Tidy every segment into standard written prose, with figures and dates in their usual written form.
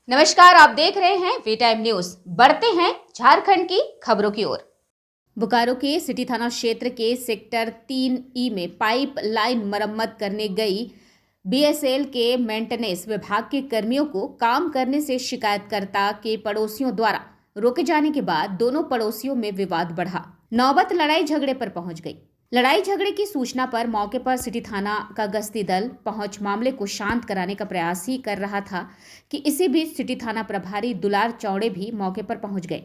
नमस्कार, आप देख रहे हैं वी टाइम न्यूज। बढ़ते हैं झारखंड की खबरों की ओर। बोकारो के सिटी थाना क्षेत्र के सेक्टर 3E में पाइप लाइन मरम्मत करने गई बीएसएल के मेंटेनेंस विभाग के कर्मियों को काम करने से शिकायतकर्ता के पड़ोसियों द्वारा रोके जाने के बाद दोनों पड़ोसियों में विवाद बढ़ा। नौबत लड़ाई झगड़े पर पहुंच गई। लड़ाई झगड़े की सूचना पर मौके पर सिटी थाना का गश्ती दल पहुंच मामले को शांत कराने का प्रयास ही कर रहा था कि इसी बीच सिटी थाना प्रभारी दुलार चौड़े भी मौके पर पहुंच गए।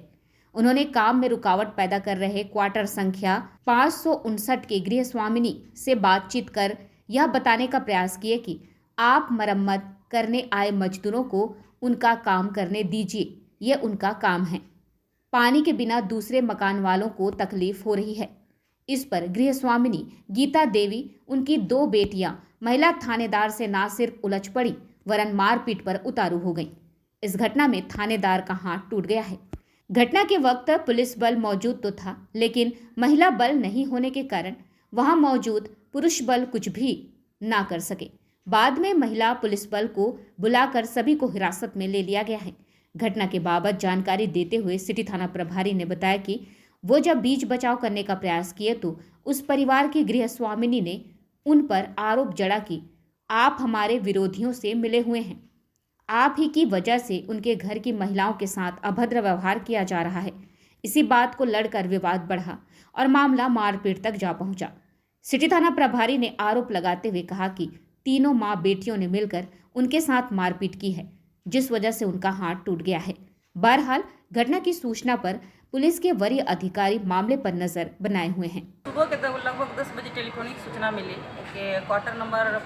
उन्होंने काम में रुकावट पैदा कर रहे क्वार्टर संख्या 559 के गृह स्वामिनी से बातचीत कर यह बताने का प्रयास किए कि आप मरम्मत करने आए मजदूरों को उनका काम करने दीजिए, ये उनका काम है। पानी के बिना दूसरे मकान वालों को तकलीफ हो रही है। इस पर गृह स्वामिनी गीता देवी, उनकी 2 बेटियां महिला थानेदार से ना सिर्फ उलझ पड़ी वरन मारपीट पर उतारू हो गईं। इस घटना में थानेदार का हाथ टूट गया है। घटना के वक्त पुलिस बल मौजूद तो था, लेकिन महिला बल नहीं होने के कारण वहां मौजूद पुरुष बल कुछ भी ना कर सके। बाद में महिला पुलिस बल को बुलाकर सभी को हिरासत में ले लिया गया है। घटना के बाबत जानकारी देते हुए सिटी थाना प्रभारी ने बताया कि वो जब बीच बचाव करने का प्रयास किए तो उस परिवार की गृह स्वामिनी ने उन पर आरोप जड़ा कि आप हमारे विरोधियों से मिले हुए हैं, आप ही की वजह से उनके घर की महिलाओं के साथ अभद्र व्यवहार किया जा रहा है। इसी बात को लड़कर विवाद बढ़ा और मामला मारपीट तक जा पहुंचा। सिटी थाना प्रभारी ने आरोप लगाते हुए कहा कि तीनों मां बेटियों ने मिलकर उनके साथ मारपीट की है, जिस वजह से उनका हाथ टूट गया है। बहरहाल घटना की सूचना पर पुलिस के वरीय अधिकारी मामले पर नजर बनाए हुए हैं। सुबह के लगभग 10 बजे टेलीफोनिक सूचना मिली कि क्वार्टर नंबर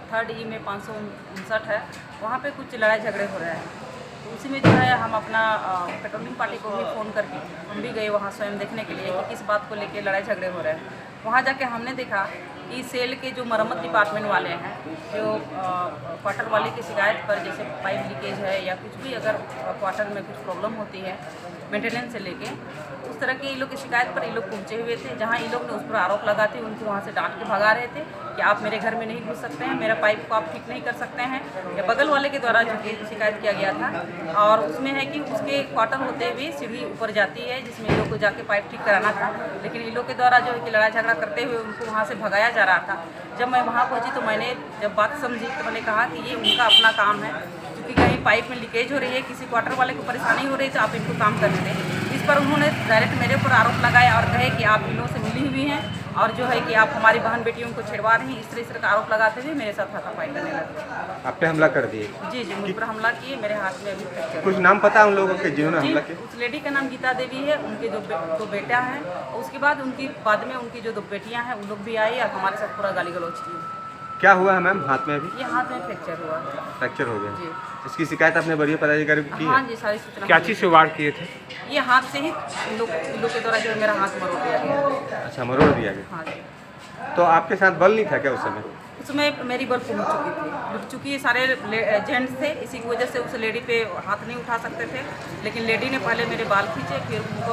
3E में 559 है, वहाँ पे कुछ लड़ाई झगड़े हो रहे हैं। तो उसी में जो है हम अपना पेट्रोलिंग पार्टी को भी फ़ोन करके हम भी गए वहाँ स्वयं देखने के लिए कि किस बात को लेके लड़ाई झगड़े हो रहे हैं। वहाँ जाके हमने देखा कि सेल के जो मरम्मत डिपार्टमेंट वाले हैं, जो क्वार्टर वाले की शिकायत पर जैसे पाइप लीकेज है या कुछ भी अगर क्वार्टर में कुछ प्रॉब्लम होती है मेंटेनेंस से लेके, उस तरह की ये लोग की शिकायत पर ये लोग पहुँचे हुए थे, जहाँ ये लोग ने उस पर आरोप लगाते उनको वहाँ से डांट के भगा रहे थे कि आप मेरे घर में नहीं घुस सकते हैं, मेरा पाइप को आप ठीक नहीं कर सकते हैं। या बगल वाले के द्वारा जो शिकायत किया गया था, और उसमें है कि उसके क्वार्टर होते हुए सीढ़ी ऊपर जाती है जिसमें ये लोग को जाके पाइप ठीक कराना था, लेकिन ये लोग के द्वारा जो है कि लड़ाई झगड़ा करते हुए उनको वहाँ से भगाया जा रहा था। जब मैं वहाँ पहुँची तो मैंने जब बात समझी तो मैंने कहा कि ये उनका अपना काम है, क्योंकि कहीं पाइप में लीकेज हो रही है, किसी क्वार्टर वाले को परेशानी हो रही है तो आप इनको काम करने दें। इस पर उन्होंने डायरेक्ट मेरे ऊपर आरोप लगाया और कहे कि आप इन लोगों से मिली हुई हैं और जो है कि आप हमारी बहन बेटियों को छेड़वा रही हैं। इस तरह का आरोप लगाते हुए मेरे साथ हाथापाई करने लगे। आप पे हमला कर दिए? जी जी, मुझ पर हमला किए। मेरे हाथ में अभी फ्रैक्चर। कुछ नाम पता है उन लोगों के जिन्होंने हमला किया? उस लेडी का नाम गीता देवी है, उनके जो 2 बेटा हैं, और उसके बाद उनकी बाद में उनकी जो 2 बेटियाँ हैं उन लोग भी आई और हमारे साथ पूरा गाली गलौज की। क्या हुआ है मैम हाथ में? अभी ये हाथ में फ्रैक्चर हुआ है। फ्रैक्चर हो गया जी। इसकी शिकायत आपने वरीय पदाधिकारी को की हाँ है? जी, सारी सूचना। क्या चीज़ से वार किए थे? ये हाथ से ही इन लोग के द्वारा जो है मेरा हाथ मरोड़ दिया गया। अच्छा, मरोड़ दिया गया। हाँ जी। तो आपके साथ बल नहीं था क्या उस समय? उसमें मेरी बल लुट चुकी है, सारे जेंट्स थे, इसी की वजह से उस लेडी पे हाथ नहीं उठा सकते थे। लेकिन लेडी ने पहले मेरे बाल खींचे, फिर उनको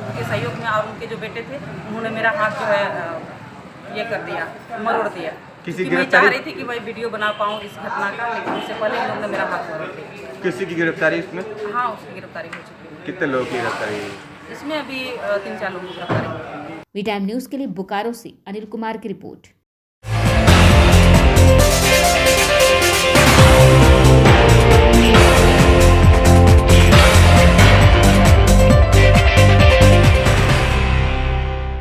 उनके सहयोग में और उनके जो बेटे थे उन्होंने मेरा हाथ जो है ये कर दिया, मरोड़ दिया। किसी मैं चाह रही थी कि भाई वीडियो बना पाऊँ इस घटना का, लेकिन उससे पहले इन लोगों ने मेरा हाथ मरोड़ दिया। किसी की गिरफ्तारी इसमें? हाँ, उसकी गिरफ्तारी हो चुकी है। कितने लोगों की गिरफ्तारी हुई? इसमें अभी 3-4 लोगों की गिरफ्तारी। वी टाइम न्यूज के लिए बोकारो से अनिल कुमार की रिपोर्ट।